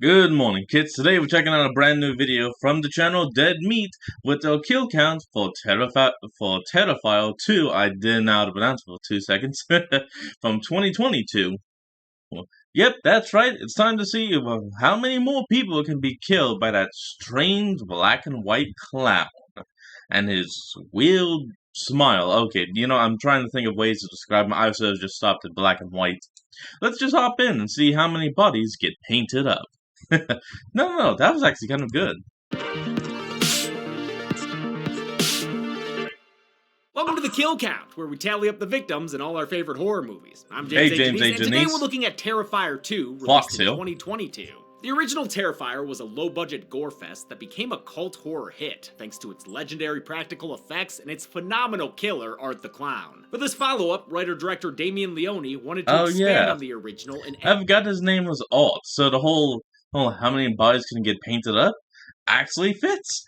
Good morning, kids. Today we're checking out a brand new video from the channel Dead Meat with the kill count for Terrifier 2. I didn't know how to pronounce it for 2 seconds. From 2022. Yep, that's right. It's time to see how many more people can be killed by that strange black and white clown and his weird smile. Okay, I'm trying to think of ways to describe him. I should have just stopped at black and white. Let's just hop in and see how many bodies get painted up. No, that was actually kind of good. Welcome to the Kill Count, where we tally up the victims in all our favorite horror movies. I'm Hey, James James A. A. Janice, and today Janice. we're looking at Terrifier 2, Fox released in Hill. 2022. The original Terrifier was a low-budget gore fest that became a cult horror hit, thanks to its legendary practical effects and its phenomenal killer, Art the Clown. For this follow-up, writer-director Damien Leone wanted to expand on the original and I forgot his name was Art, so the whole how many bodies can get painted up actually fits.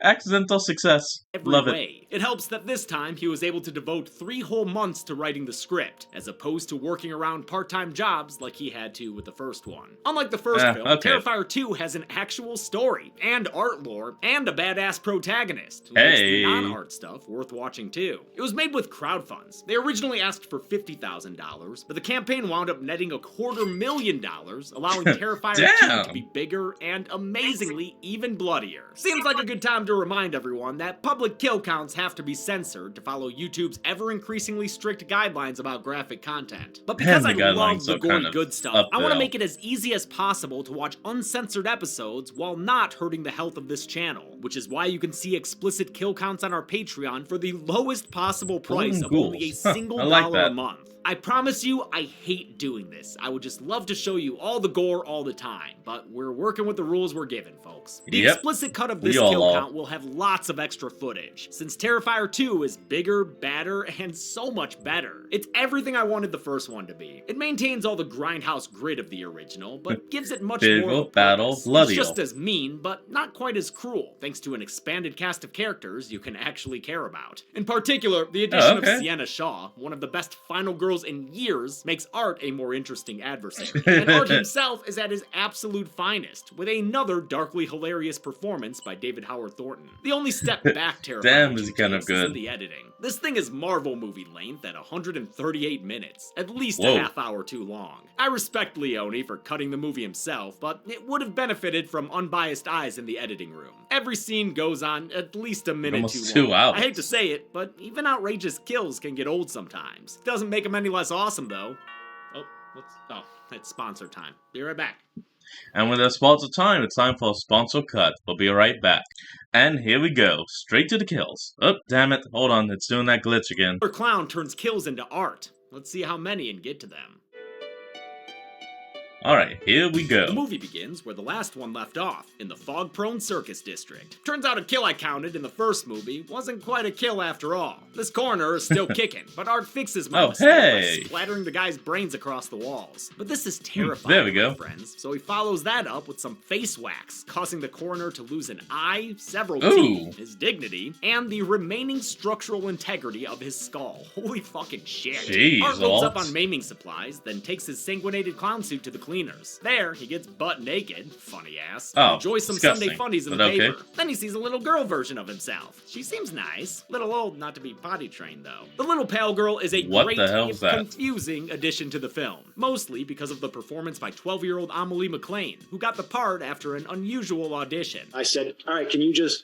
Accidental success. Love it. It helps that this time he was able to devote 3 whole months to writing the script, as opposed to working around part-time jobs like he had to with the first one. Unlike the first film, Terrifier 2 has an actual story, and art lore, and a badass protagonist, who makes the non-art stuff worth watching too. It was made with crowd funds. They originally asked for $50,000, but the campaign wound up netting $250,000, allowing Terrifier 2 to be bigger and, amazingly, even bloodier. Seems like a good time to remind everyone that public kill counts have to be censored to follow YouTube's ever-increasingly strict guidelines about graphic content. But because I love the gory good stuff, I want to make it as easy as possible to watch uncensored episodes while not hurting the health of this channel, which is why you can see explicit kill counts on our Patreon for the lowest possible price of only a single dollar a month. I promise you, I hate doing this. I would just love to show you all the gore all the time, but we're working with the rules we're given, folks. The explicit cut of this kill count will have lots of extra footage, since Terrifier 2 is bigger, badder, and so much better. It's everything I wanted the first one to be. It maintains all the grindhouse grit of the original, but gives it much more of a purpose. It's just as mean, but not quite as cruel, thanks to an expanded cast of characters you can actually care about. In particular, the addition of Sienna Shaw, one of the best final girls in years, makes Art a more interesting adversary. And Art himself is at his absolute finest, with another darkly hilarious performance by David Howard Thornton. The only step back Terrifier is in the editing. This thing is Marvel movie length at 138 minutes, at least a half hour too long. I respect Leone for cutting the movie himself, but it would have benefited from unbiased eyes in the editing room. Every scene goes on at least a minute too long. I hate to say it, but even outrageous kills can get old sometimes. Doesn't make them any less awesome, though. It's sponsor time. Be right back. And with our sponsor time, it's time for a sponsor cut. We'll be right back. And here we go, straight to the kills. Oh, damn it. Hold on, it's doing that glitch again. Our clown turns kills into art. Let's see how many and get to them. Alright, here we go. The movie begins where the last one left off, in the fog-prone circus district. Turns out a kill I counted in the first movie wasn't quite a kill after all. This coroner is still kicking, but Art fixes my mistake by splattering the guy's brains across the walls. But this is terrifying, my friends, so he follows that up with some face wax, causing the coroner to lose an eye, several teeth, his dignity, and the remaining structural integrity of his skull. Holy fucking shit. Jeez, Art loads up on maiming supplies, then takes his sanguinated clown suit to the cleaners. There, he gets butt naked, funny ass, and enjoys some Sunday funnies in the paper. Then he sees a little girl version of himself. She seems nice. Little old not to be potty trained, though. The little pale girl is a great, if confusing addition to the film, mostly because of the performance by 12-year-old Amelie McLean, who got the part after an unusual audition. I said, all right, can you just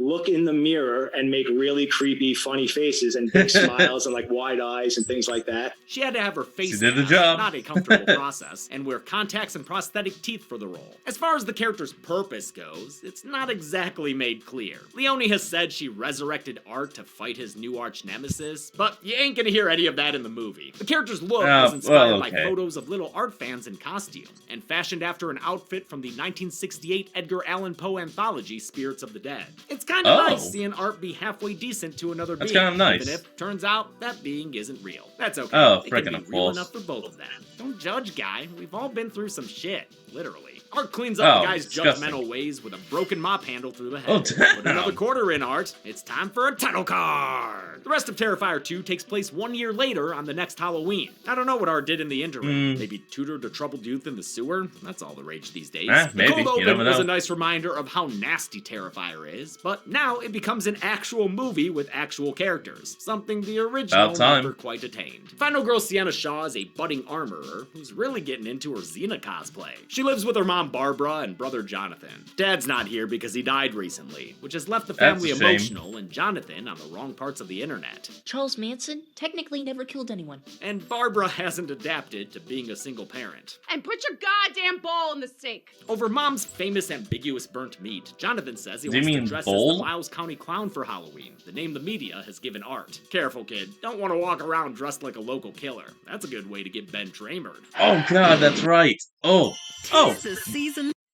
look in the mirror and make really creepy, funny faces and big smiles and like wide eyes and things like that. She had to have her face she did the job. Not a comfortable process, and wear contacts and prosthetic teeth for the role. As far as the character's purpose goes, it's not exactly made clear. Leone has said she resurrected Art to fight his new arch nemesis, but you ain't gonna hear any of that in the movie. The character's look was inspired by photos of little Art fans in costume, and fashioned after an outfit from the 1968 Edgar Allan Poe anthology Spirits of the Dead. It's kind of nice seeing Art be halfway decent to another being. That's kind of nice. Even if turns out that being isn't real. That's okay. Oh, it can freaking be real enough for both of them. Don't judge, guy. We've all been through some shit, literally. Art cleans up the guy's disgusting. judgmental ways with a broken mop handle through the head. Oh, damn. Put another quarter in, Art. It's time for a title card. The rest of Terrifier 2 takes place 1 year later on the next Halloween. I don't know what Art did in the interim. Maybe tutored a troubled youth in the sewer? That's all the rage these days. Maybe. The cold open was a nice reminder of how nasty Terrifier is, but now it becomes an actual movie with actual characters, something the original never quite attained. Final girl Sienna Shaw is a budding armorer who's really getting into her Xena cosplay. She lives with her mom Barbara and brother Jonathan. Dad's not here because he died recently, which has left the family emotional and Jonathan on the wrong parts of the internet. Charles Manson technically never killed anyone. And Barbara hasn't adapted to being a single parent. And put your goddamn bowl in the sink. Over mom's famous ambiguous burnt meat, Jonathan says he wants to dress as the Miles County Clown for Halloween, the name the media has given Art. Careful, kid. Don't want to walk around dressed like a local killer. That's a good way to get Ben Tramered. Oh god, that's right. Oh.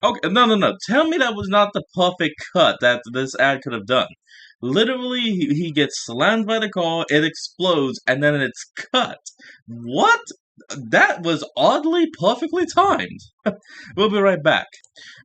Okay, no. Tell me that was not the perfect cut that this ad could have done. Literally, he gets slammed by the car, it explodes, and then it's cut. What? That was oddly perfectly timed. We'll be right back.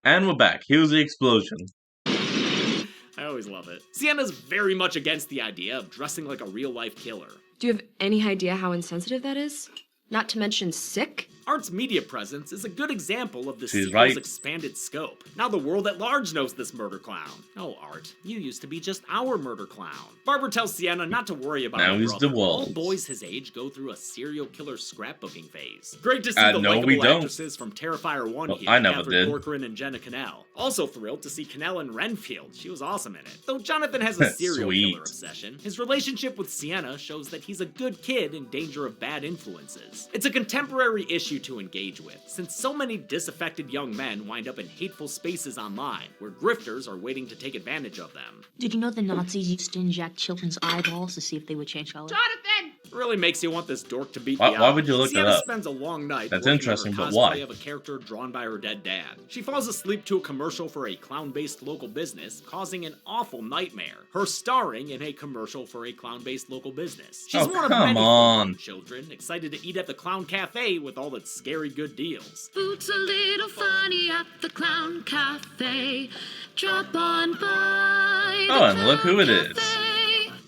And we're back. Here's the explosion. I always love it. Sienna's very much against the idea of dressing like a real-life killer. Do you have any idea how insensitive that is? Not to mention sick? Art's media presence is a good example of the sequel's expanded scope. Now the world at large knows this murder clown. Oh, Art, you used to be just our murder clown. Barbara tells Sienna not to worry about her brother. All boys his age go through a serial killer scrapbooking phase. Great to see the likable actresses from Terrifier 1 here, Catherine Corcoran and Jenna Cannell. Also thrilled to see Cannell in Renfield. She was awesome in it. Though Jonathan has a serial killer obsession, his relationship with Sienna shows that he's a good kid in danger of bad influences. It's a contemporary issue to engage with, since so many disaffected young men wind up in hateful spaces online, where grifters are waiting to take advantage of them. Did you know the Nazis used to inject children's eyeballs to see if they would change color? Jonathan! Really makes you want this dork to beat the odds. Why would you look Sienna that up? Spends a long night That's interesting, but why? Of a character drawn by her dead dad. She falls asleep to a commercial for a clown-based local business, causing an awful nightmare. Her starring in a commercial for a clown-based local business. She's one of many children excited to eat at the Clown Cafe with all its scary good deals. Food's a little funny at the Clown Cafe. Drop on by. Oh, and look who it is.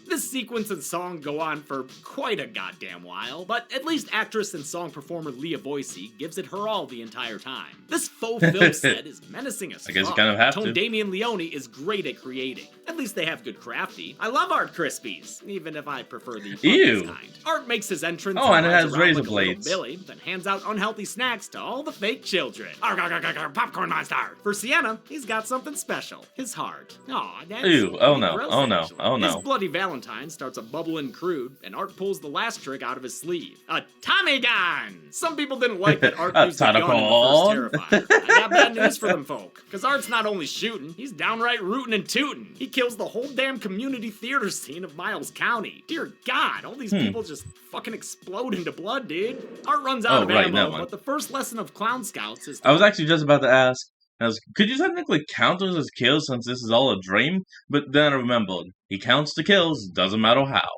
This sequence and song go on for quite a goddamn while, but at least actress and song performer Leah Boyce gives it her all the entire time. This faux film set is menacing as fuck. I guess you kind of have to. Damian Leone is great at creating. At least they have good crafty. I love Art Krispies, even if I prefer the kind. Art makes his entrance and it has razor blades. Billy, then hands out unhealthy snacks to all the fake children. Popcorn monster! For Sienna, he's got something special. His heart. Aw, that's oh no. His bloody Valentine starts a bubbling crude, and Art pulls the last trick out of his sleeve. A Tommy gun! Some people didn't like that Art used a gun in the first Terrifier. I got bad news for them folk, because Art's not only shooting, he's downright rooting and tooting. He kills the whole damn community theater scene of Miles County. Dear God, all these people just fucking explode into blood, dude. Art runs out of ammo, but the first lesson of Clown Scouts is... I was actually just about to ask, could you technically count those as kills since this is all a dream? But then I remembered, he counts the kills, doesn't matter how.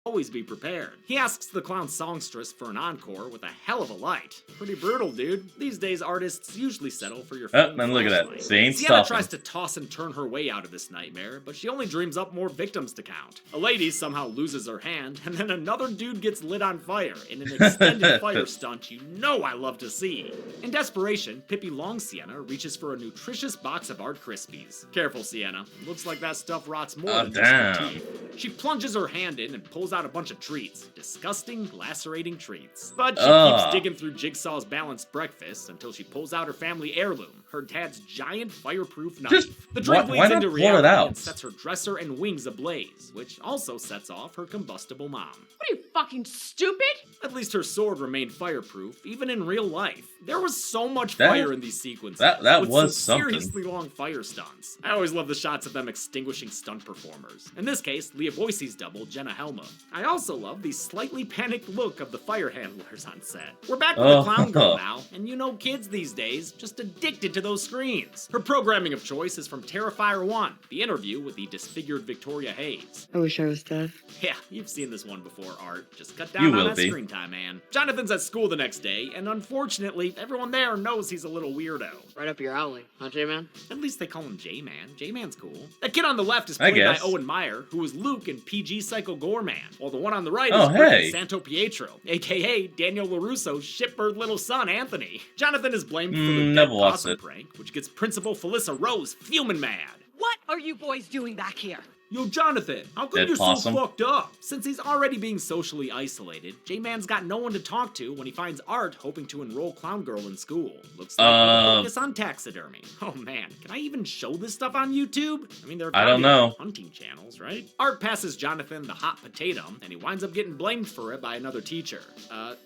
Always be prepared. He asks the clown songstress for an encore with a hell of a light. Pretty brutal, dude. These days, artists usually settle for your phone and look at that. Sienna tries to toss and turn her way out of this nightmare, but she only dreams up more victims to count. A lady somehow loses her hand, and then another dude gets lit on fire in an extended fire stunt you know I love to see. In desperation, Pippi Long Sienna reaches for a nutritious box of Art Krispies. Careful, Sienna. Looks like that stuff rots more than just your teeth. She plunges her hand in and pulls out a bunch of treats. Disgusting, lacerating treats. But she keeps digging through Jigsaw's balanced breakfast until she pulls out her family heirloom, her dad's giant fireproof knife. The tray bleeds into reality and sets her dresser and wings ablaze, which also sets off her combustible mom. What are you, fucking stupid? At least her sword remained fireproof, even in real life. There was so much fire in these sequences. That was something. Seriously long fire stunts. I always love the shots of them extinguishing stunt performers. In this case, Leah Boyce's double, Jenna Helma. I also love the slightly panicked look of the fire handlers on set. We're back with the clown girl now, and you know kids these days, just addicted to those screens. Her programming of choice is from Terrifier 1, the interview with the disfigured Victoria Hayes. I wish I was deaf. Yeah, you've seen this one before, Art. Just cut down on that screen time, man. Jonathan's at school the next day, and unfortunately, everyone there knows he's a little weirdo. Right up your alley, huh, J-Man? At least they call him J-Man. J-Man's cool. That kid on the left is played by Owen Meyer, who was Luke in PG Psycho Goreman, while the one on the right is Santo Pietro, aka Daniel LaRusso's shitbird little son, Anthony. Jonathan is blamed for the dead possum prank, which gets Principal Felissa Rose fuming mad. What are you boys doing back here? Yo, Jonathan, how come you're so fucked up? Since he's already being socially isolated, J-Man's got no one to talk to when he finds Art hoping to enroll Clown Girl in school. Looks like focus on taxidermy. Oh man, can I even show this stuff on YouTube? I mean, there are hunting channels, right? Art passes Jonathan the hot potato, and he winds up getting blamed for it by another teacher.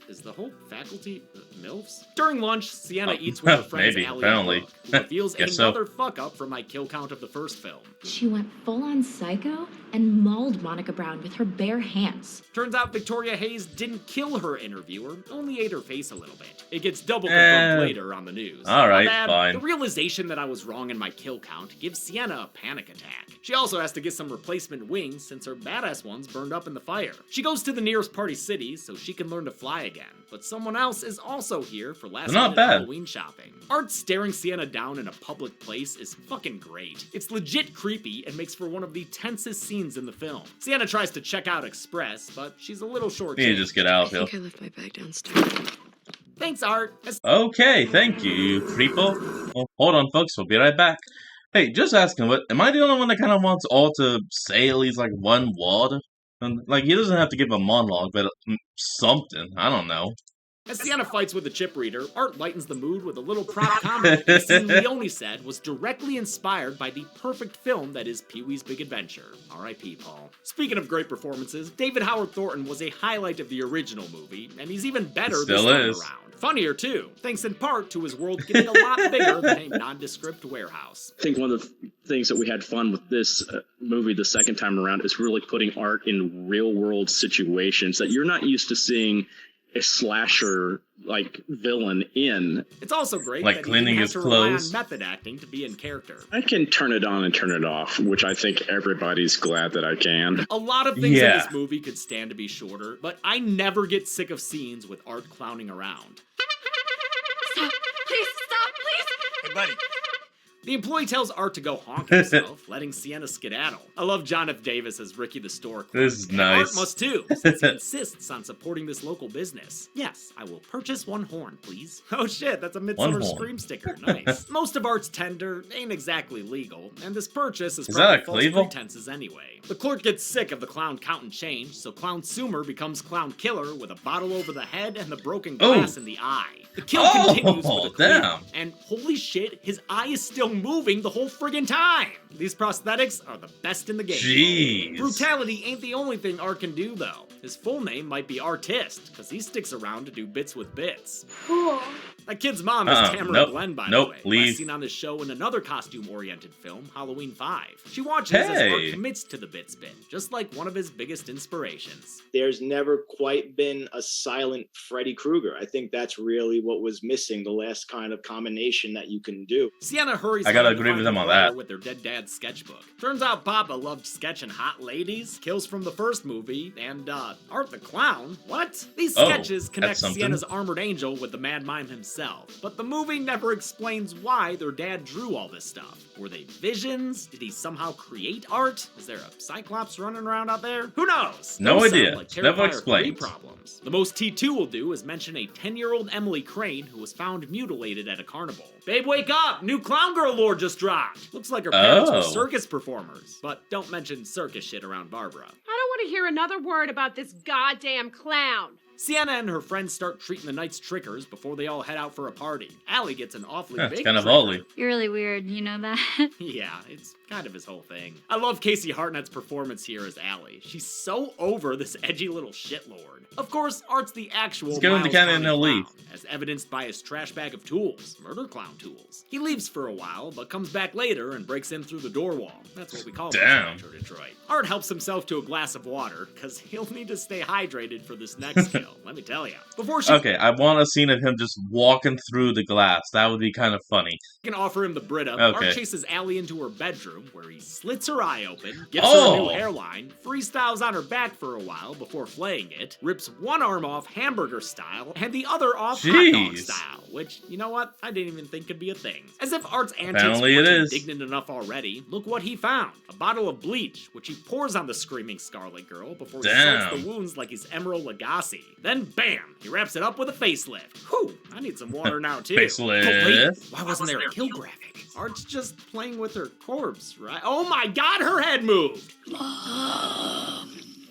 Is the whole faculty MILFs? During lunch, Sienna eats with her friends Allie and Brooke, who reveals another fuck-up from my kill count of the first film. She went full-on psycho and mauled Monica Brown with her bare hands. Turns out Victoria Hayes didn't kill her interviewer, only ate her face a little bit. It gets double confirmed later on the news. Alright, fine. The realization that I was wrong in my kill count gives Sienna a panic attack. She also has to get some replacement wings since her badass ones burned up in the fire. She goes to the nearest Party City so she can learn to fly again, but someone else is also here for last-minute Halloween shopping. Art staring Sienna down in a public place is fucking great. It's legit creepy and makes for one of the tensest scenes in the film. Sienna tries to check out express, but she's a little short. You just get out, Phil. I think I left my bag downstairs. Thanks, Art. Okay, thank you, you creepo. Well, hold on, folks. We'll be right back. Hey, just asking, what am I the only one that kind of wants all to say at least like one word? And, like, he doesn't have to give a monologue, but something. I don't know. As Sienna fights with the chip reader, Art lightens the mood with a little prop comment the scene Leone said was directly inspired by the perfect film that is Pee-wee's Big Adventure. R.I.P. Paul. Speaking of great performances, David Howard Thornton was a highlight of the original movie, and he's even better this time around. Funnier, too, thanks in part to his world getting a lot bigger than a nondescript warehouse. I think one of the things that we had fun with this movie the second time around is really putting Art in real-world situations that you're not used to seeing a slasher like villain in. It's also great like that cleaning his clothes. On method acting to be in character. I can turn it on and turn it off, which I think everybody's glad that I can. A lot of things in this movie could stand to be shorter, but I never get sick of scenes with Art clowning around. Stop! Please stop! Please! Hey, buddy. The employee tells Art to go honk himself, letting Sienna skedaddle. I love John F. Davis as Ricky the store clerk. This is nice. Art must too, since he insists on supporting this local business. Yes, I will purchase one horn, please. Oh shit, that's a Midsummer Scream sticker. Nice. Most of Art's tender ain't exactly legal, and this purchase is probably false pretenses anyway. The clerk gets sick of the clown count and change, so Clown Sumer becomes Clown Killer with a bottle over the head and the broken glass in the eye. The kill continues with a cleanup, and holy shit, his eye is still moving the whole friggin' time. These prosthetics are the best in the game. Jeez. Brutality ain't the only thing Art can do, though. His full name might be Artist, because he sticks around to do bits with bits. Cool. That kid's mom is Tamara Glenn, by the way. Leave. Seen on this show in another costume-oriented film, Halloween 5. She watches as Art commits to the bits bin, just like one of his biggest inspirations. There's never quite been a silent Freddy Krueger. I think that's really what was missing, the last kind of combination that you can do. Sienna hurries I gotta agree with him on that. With their dead dad's sketchbook. Turns out Papa loved sketching hot ladies, kills from the first movie, and Art the Clown. What? These sketches connect Sienna's armored angel with the Mad Mime himself, but the movie never explains why their dad drew all this stuff. Were they visions? Did he somehow create art? Is there a Cyclops running around out there? Who knows? No idea. Like Never explained. Problems. The most T2 will do is mention a 10-year-old Emily Crane who was found mutilated at a carnival. Babe, wake up! New Clown Girl lore just dropped! Looks like her parents were circus performers. But don't mention circus shit around Barbara. I don't want to hear another word about this goddamn clown. Sienna and her friends start treating the night's trickers before they all head out for a party. Allie gets an awfully big It's kind of trigger. Ollie. You're really weird, you know that? Yeah, it's kind of his whole thing. I love Casey Hartnett's performance here as Allie. She's so over this edgy little shitlord. Of course, Art's the actual Let's give him the Miles cannon County and they'll clown, leave. as evidenced by his trash bag of tools, murder clown tools. He leaves for a while, but comes back later and breaks in through the door wall. That's what we call it in Metro Detroit. Art helps himself to a glass of water, because he'll need to stay hydrated for this next kill, let me tell ya. Before she Okay, I want a scene of him just walking through the glass. That would be kind of funny. can offer him the Brita, Okay. Art chases Allie into her bedroom, where he slits her eye open, gives her a new hairline, freestyles on her back for a while before flaying it, rips one arm off hamburger style, and the other off hot dog style, which, you know what, I didn't even think could be a thing. As if Art's antics Apparently weren't it is. indignant enough already, look what he found. A bottle of bleach, which he pours on the screaming Scarlet Girl before he salts the wounds like he's Emerald Lagasse. Then bam, he wraps it up with a facelift. Whew, I need some water now too. Facelift. Oh, wait, why wasn't there a kill graphic? Art's just playing with her corpse, right? Oh my god, her head moved!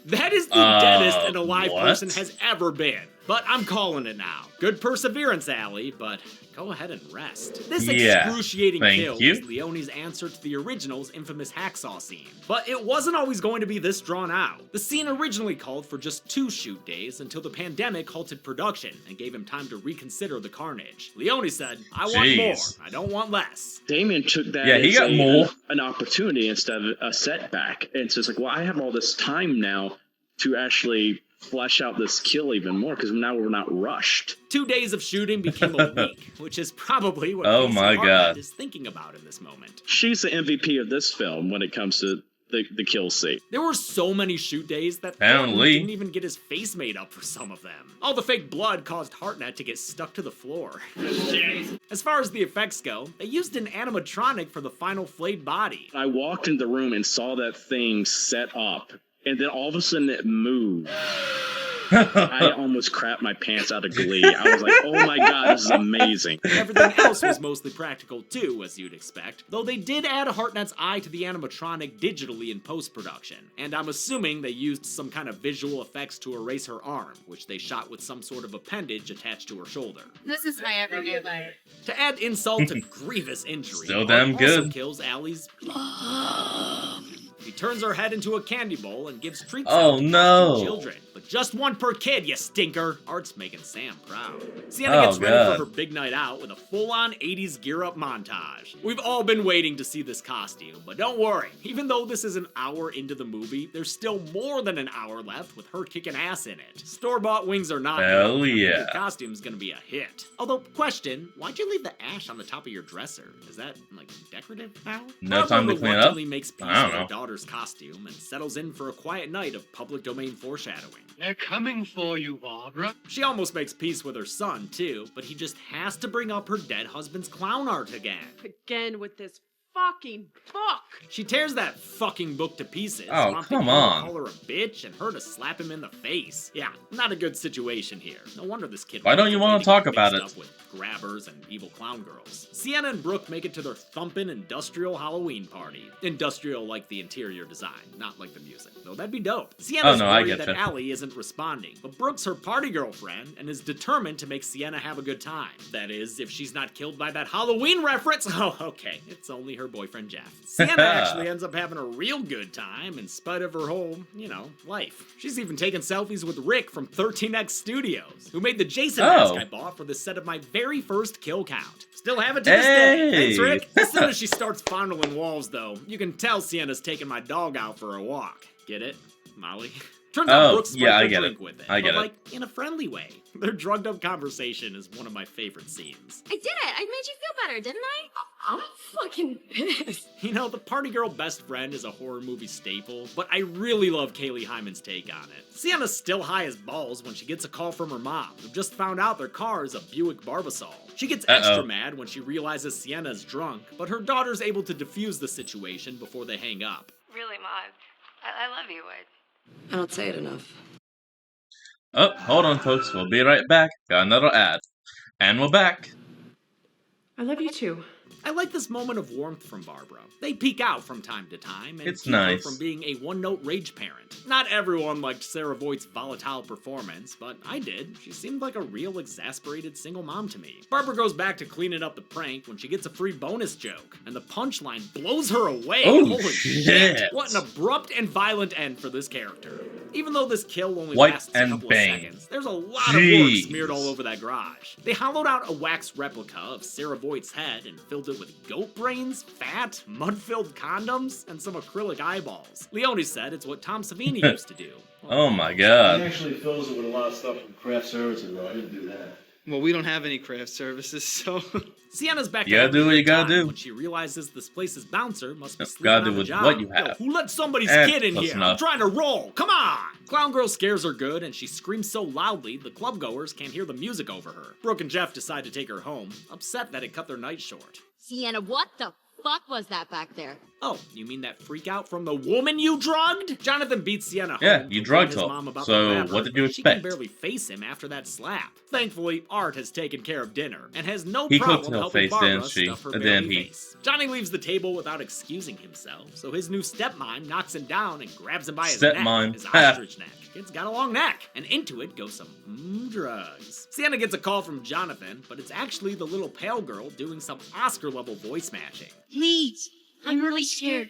That is the deadest an alive person has ever been. But I'm calling it now. Good perseverance, Allie, but go ahead and rest. This excruciating kill was Leone's answer to the original's infamous hacksaw scene. But it wasn't always going to be this drawn out. The scene originally called for just 2 shoot days until the pandemic halted production and gave him time to reconsider the carnage. Leone said, I want more, I don't want less. Damien took that he got more. an opportunity instead of a setback. And so it's like, well, I have all this time now to actually flesh out this kill even more, because now we're not rushed. 2 days of shooting became a week, which is probably what Oh Casey my Hartnett God. is thinking about in this moment. She's the MVP of this film when it comes to the kill scene. There were so many shoot days that Apparently. Thornton didn't even get his face made up for some of them. All the fake blood caused Hartnett to get stuck to the floor. As far as the effects go, they used an animatronic for the final flayed body. I walked into the room and saw that thing set up, and then all of a sudden it moved. I almost crapped my pants out of glee. I was like, oh my god, this is amazing. Everything else was mostly practical too, as you'd expect, though they did add Hartnett's eye to the animatronic digitally in post-production. And I'm assuming they used some kind of visual effects to erase her arm, which they shot with some sort of appendage attached to her shoulder. This is my everyday life. To add insult to grievous injury, Still Art damn also good. kills Allie's He turns her head into a candy bowl and gives treats Oh, out to no. costumed children. But just one per kid, you stinker! Art's making Sam proud. Sienna gets ready for her big night out with a full-on 80s gear-up montage. We've all been waiting to see this costume, but don't worry. Even though this is an hour into the movie, there's still more than an hour left with her kicking ass in it. Store-bought wings are not. Hell I think yeah. Her costume's gonna be a hit. Although, question, why'd you leave the ash on the top of your dresser? Is that, like, decorative now? No Barbara time to clean it up? reluctantly makes peace I don't with her know. daughter's costume and settles in for a quiet night of public domain foreshadowing. They're coming for you, Barbara. She almost makes peace with her son, too, but he just has to bring up her dead husband's clown art again. Again with this fucking book. She tears that fucking book to pieces. Oh, prompting come him to on. Call her a bitch and her to slap him in the face. Yeah, not a good situation here. No wonder this kid. Why don't you want to talk about it? Up with grabbers and evil clown girls. Sienna and Brooke make it to their thumpin' industrial Halloween party. Industrial like the interior design, not like the music. Though that'd be dope. Sienna's I worried that getcha. Allie isn't responding, but Brooke's her party girlfriend and is determined to make Sienna have a good time. That is, if she's not killed by that Halloween reference. Oh, okay. It's only her boyfriend Jeff. Sienna actually ends up having a real good time in spite of her whole, life. She's even taken selfies with Rick from 13X Studios, who made the Jason mask I bought for the set of my very first kill count. Still have it to this day. Thanks, Rick. As soon as she starts fondling walls, though, you can tell Sienna's taking my dog out for a walk. Get it, Molly? Turns out Brooke spiked her drink with it. I get but, in a friendly way. Their drugged up conversation is one of my favorite scenes. I did it. I made you feel better, didn't I? I'm fucking pissed. The party girl best friend is a horror movie staple, but I really love Kaylee Hyman's take on it. Sienna's still high as balls when she gets a call from her mom, who just found out their car is a Buick Barbasol. She gets extra mad when she realizes Sienna's drunk, but her daughter's able to defuse the situation before they hang up. Really, Mom. I love you. I don't say it enough. Oh, hold on, folks. We'll be right back. Got another ad. And we're back. I love you too. I like this moment of warmth from Barbara. They peek out from time to time and it's keep nice. her from being a one-note rage parent. Not everyone liked Sarah Voight's volatile performance, but I did. She seemed like a real exasperated single mom to me. Barbara goes back to cleaning up the prank when she gets a free bonus joke, and the punchline blows her away. Oh, Holy shit! What an abrupt and violent end for this character. Even though this kill only lasts a couple of seconds, there's a lot of work smeared all over that garage. They hollowed out a wax replica of Sarah Voight's head and filled it with goat brains, fat, mud-filled condoms, and some acrylic eyeballs. Leone said it's what Tom Savini used to do. Oh my god. He actually fills it with a lot of stuff from craft services, though. I didn't do that. Well, we don't have any craft services, so... Sienna's back you gotta do what you gotta do. When she realizes this place's bouncer must be sleeping gotta on do the with job. what you have. Yo, who let somebody's kid in here? Enough. I'm trying to roll. Come on! Clown Girl scares her good, and she screams so loudly the clubgoers can't hear the music over her. Brooke and Jeff decide to take her home, upset that it cut their night short. Sienna, what the fuck was that back there? Oh, you mean that freak out from the woman you drugged? Jonathan beats Sienna home. Yeah, you drugged her. So what did you expect? She can barely face him after that slap. Thankfully, Art has taken care of dinner and has no he problem helping Barbara she? stuff her And belly then he... face. Johnny leaves the table without excusing himself, so his new stepmime knocks him down and grabs him by his neck, his ostrich neck. Kid's got a long neck, and into it goes some drugs. Sienna gets a call from Jonathan, but it's actually the little pale girl doing some Oscar-level voice matching. Please, I'm really scared.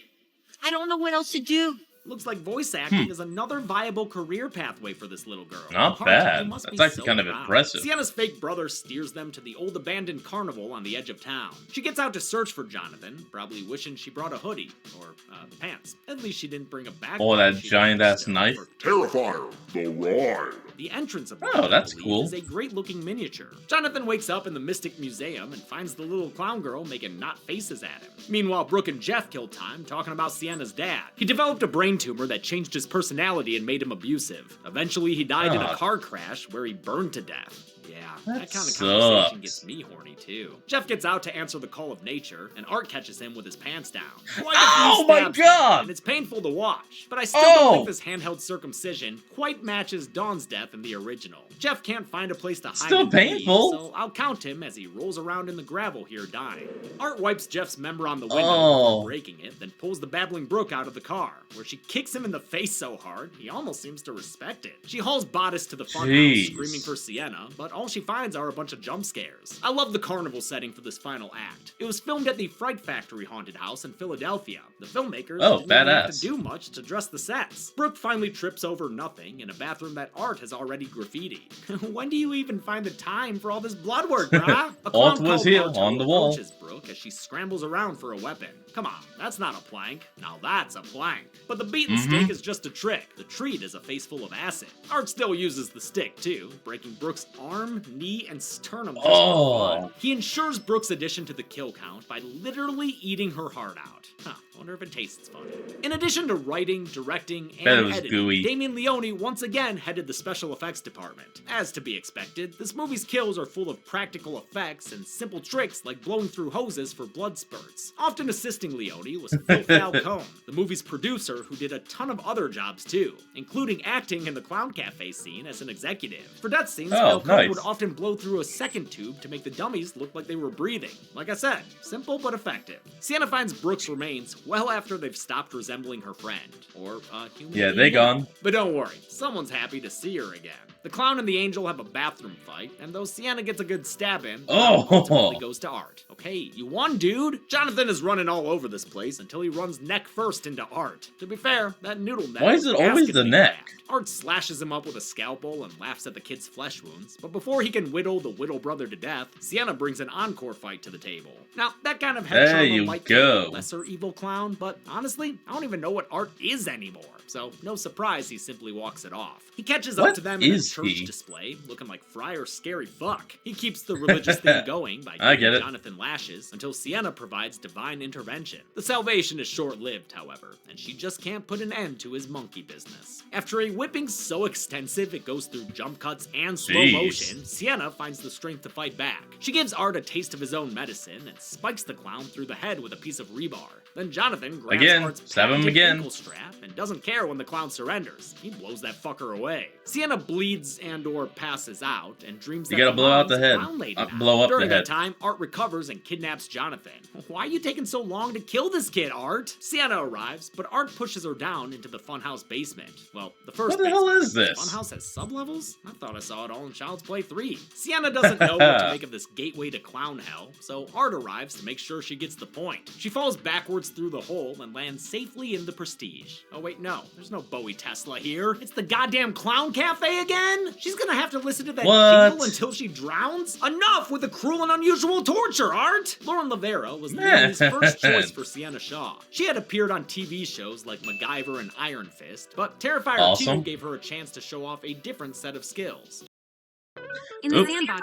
I don't know what else to do. Looks like voice acting is another viable career pathway for this little girl. Not bad. That's actually kind of impressive. Sienna's fake brother steers them to the old abandoned carnival on the edge of town. She gets out to search for Jonathan, probably wishing she brought a hoodie, or the pants. At least she didn't bring a backpack. Oh, that giant-ass knife. Terrifier, the ride. The entrance of the that's cool. is a great-looking miniature. Jonathan wakes up in the Mystic Museum and finds the little clown girl making knot faces at him. Meanwhile, Brooke and Jeff kill time talking about Sienna's dad. He developed a brain tumor that changed his personality and made him abusive. Eventually, he died in a car crash where he burned to death. Yeah, that kind of conversation gets me horny too. Jeff gets out to answer the call of nature, and Art catches him with his pants down. Oh my god! And it's painful to watch, but I still don't think this handheld circumcision quite matches Dawn's death in the original. Jeff can't find a place to hide. Still painful. So I'll count him as he rolls around in the gravel here dying. Art wipes Jeff's member on the window before breaking it, then pulls the babbling Brooke out of the car, where she kicks him in the face so hard, he almost seems to respect it. She hauls Bodice to the funhouse, screaming for Sienna, but all she finds are a bunch of jump scares. I love the carnival setting for this final act. It was filmed at the Fright Factory haunted house in Philadelphia. The filmmakers didn't even have to do much to dress the sets. Brooke finally trips over nothing in a bathroom that Art has already graffitied. When do you even find the time for all this blood work, brah? Art was here on the wall. Brooke as she scrambles around for a weapon. Come on, that's not a plank. Now that's a plank. But the beaten stick is just a trick. The treat is a face full of acid. Art still uses the stick too, breaking Brooke's arm, knee, and sternum just for blood. He ensures Brooke's addition to the kill count by literally eating her heart out. Huh, wonder if it tastes fun. In addition to writing, directing, and editing, Damien Leone once again headed the special effects department. As to be expected, this movie's kills are full of practical effects and simple tricks like blowing through hoses for blood spurts. Often assisting Leone was Phil Falcone, the movie's producer who did a ton of other jobs too, including acting in the Clown Cafe scene as an executive. For death scenes, Falcone would often blow through a second tube to make the dummies look like they were breathing. Like I said, simple but effective. Sienna finds Brooke's remains well after they've stopped resembling her friend, or human. Yeah, they gone. But don't worry, someone's happy to see her again. The clown and the angel have a bathroom fight, and though Sienna gets a good stab in, ultimately goes to Art. Okay, you won, dude! Jonathan is running all over this place until he runs neck first into Art. To be fair, that noodle neck. Why is it always the neck? Art slashes him up with a scalpel and laughs at the kid's flesh wounds, but before he can whittle the Whittle brother to death, Sienna brings an encore fight to the table. Now, that kind of head trauma might be a lesser evil clown, but honestly, I don't even know what Art is anymore, so no surprise he simply walks it off. He catches up to them in a church display, looking like Friar Scary Fuck. He keeps the religious thing going by giving Jonathan lashes until Sienna provides divine intervention. The salvation is short-lived, however, and she just can't put an end to his monkey business. After a whipping so extensive it goes through jump cuts and slow motion, Sienna finds the strength to fight back. She gives Art a taste of his own medicine and spikes the clown through the head with a piece of rebar. Then Jonathan grabs Art's patented ankle strap and doesn't care when the clown surrenders. He blows that fucker away. Sienna bleeds bleeds and or passes out and dreams You that gotta blow out the mom's head. brown lady now. Blow up During the that head. time, Art recovers and kidnaps Jonathan. Why are you taking so long to kill this kid, Art? Sienna arrives, but Art pushes her down into the funhouse basement. Well, the first What the hell basement. is this? Funhouse has sublevels? I thought I saw it all in Child's Play 3. Sienna doesn't know what to make of this gateway to clown hell, so Art arrives to make sure she gets the point. She falls backwards through the hole and lands safely in the Prestige. Oh wait, no, there's no Bowie Tesla here. It's the goddamn clown cafe again? She's gonna have to listen to that jingle until she drowns? Enough with the cruel and unusual torture, Art! Lauren Lavera was Leonie's first choice for Sienna Shaw. She had appeared on TV shows like MacGyver and Iron Fist, but Terrifier 2 gave her a chance to show off a different set of skills.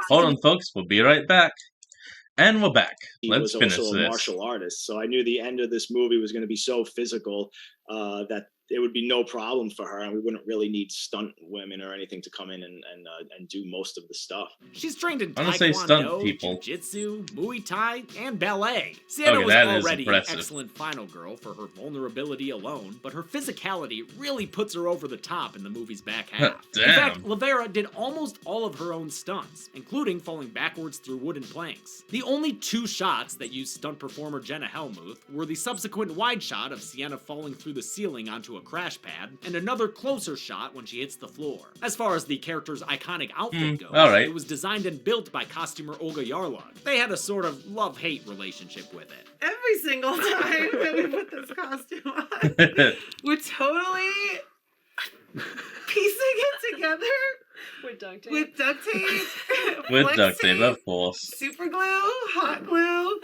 Hold on, folks. We'll be right back. And we're back. Let's finish He was also this. a martial artist, so I knew the end of this movie was going to be so physical that it would be no problem for her, and we wouldn't really need stunt women or anything to come in and do most of the stuff. She's trained in I'm gonna say stunt people. Jiu-Jitsu, Muay Thai, and ballet. Sienna was already an excellent final girl for her vulnerability alone, but her physicality really puts her over the top in the movie's back half. In fact, Lavera did almost all of her own stunts, including falling backwards through wooden planks. The only 2 shots that used stunt performer Jenna Helmuth were the subsequent wide shot of Sienna falling through the ceiling onto a crash pad, and another closer shot when she hits the floor. As far as the character's iconic outfit goes, it was designed and built by costumer Olga Yarlug. They had a sort of love-hate relationship with it. Every single time that we put this costume on, we're totally piecing it together. With duct tape. With duct tape. With duct tape, of course. Super glue, hot glue,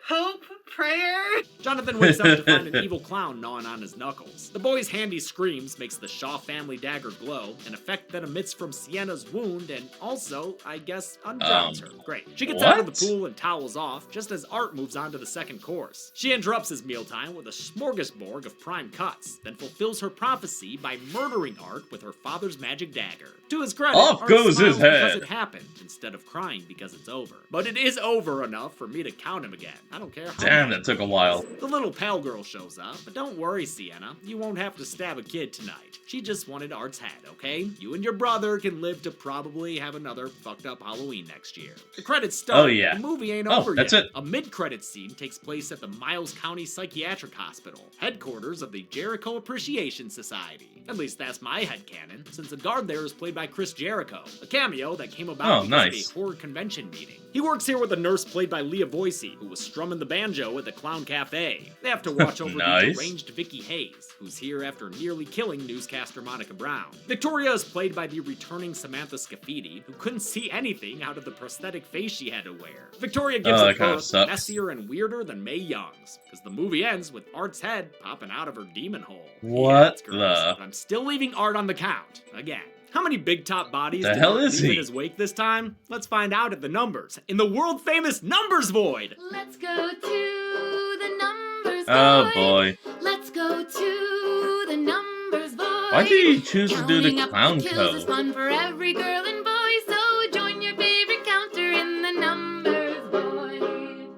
hope, prayer. Jonathan wakes up to find an evil clown gnawing on his knuckles. The boy's handy screams makes the Shaw family dagger glow, an effect that emits from Sienna's wound and also, I guess, undrowns her. Great. She gets out of the pool and towels off, just as Art moves on to the second course. She interrupts his mealtime with a smorgasbord of prime cuts, then fulfills her prophecy by murdering Art with her father's magic dagger. To his credit, off goes his head because it happened, instead of crying because it's over. But it is over enough for me to count him again. I don't care how Damn, that took a while. The little pale girl shows up, but don't worry, Sienna. You won't have to stab a kid tonight. She just wanted Art's head, okay? You and your brother can live to probably have another fucked up Halloween next year. The credits start. Oh, yeah. The movie ain't over that's yet. it. A mid-credits scene takes place at the Miles County Psychiatric Hospital, headquarters of the Jericho Appreciation Society. At least that's my headcanon, since the guard there is played by Chris Jericho, a cameo that came about because of a horror convention meeting. He works here with a nurse played by Leah Voicey, who was strumming the banjo at the Clown Cafe. They have to watch over the deranged Vicky Hayes, who's here after nearly killing newscaster Monica Brown. Victoria is played by the returning Samantha Scafidi, who couldn't see anything out of the prosthetic face she had to wear. Victoria gives her birth messier and weirder than Mae Young's, because the movie ends with Art's head popping out of her demon hole. What But I'm still leaving Art on the count, again. How many big top bodies the did hell Art is leave he? in his wake this time? Let's find out at the numbers, in the world-famous Numbers Void! Let's go to the Numbers Void. Oh boy. Let's go to the Numbers Void. Why did he choose to do the clown kills code? is fun for every girl and boy, so join your favorite counter in the Numbers Void.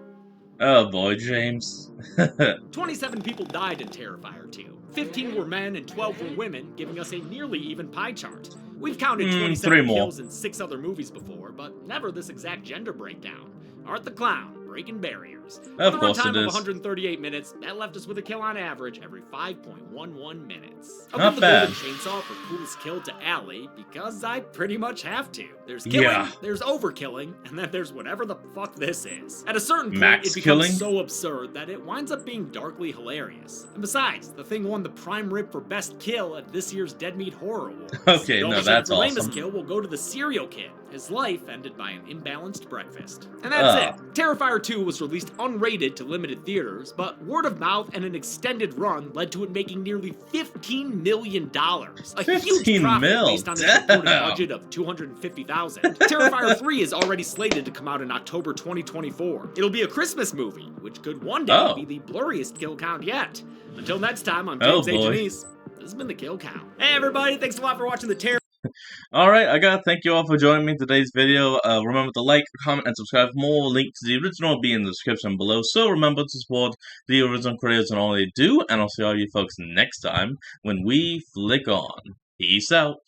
Oh boy, James. 27 people died in Terrifier 2. 15 were men and 12 were women, giving us a nearly even pie chart. We've counted 27 kills in 6 other movies before, but never this exact gender breakdown. Art the Clown, breaking barriers. Of course it With a runtime of is. 138 minutes, that left us with a kill on average every 5.11 minutes. I'll Not give the bad. Golden Chainsaw for coolest kill to Allie, because I pretty much have to. There's killing, there's overkilling, and then there's whatever the fuck this is. At a certain point, Max it becomes killing? so absurd that it winds up being darkly hilarious. And besides, the thing won the prime rib for best kill at this year's Dead Meat Horror Awards. Okay, The no, only that's for lamest awesome. kill will go to the Serial Kid. His life ended by an imbalanced breakfast. And that's it. Terrifier 2 was released unrated to limited theaters, but word of mouth and an extended run led to it making nearly $15 million. A huge 15 profit mil, based on its reported budget of $250,000. Terrifier 3 is already slated to come out in October 2024. It'll be a Christmas movie, which could one day be the blurriest kill count yet. Until next time, I'm James A. Janice. This has been the Kill Count. Hey everybody, thanks a lot for watching the Terrifier. Alright, I gotta thank you all for joining me in today's video. Remember to like, comment, and subscribe for more. Link to the original will be in the description below. So remember to support the original creators and all they do. And I'll see all you folks next time when we flick on. Peace out.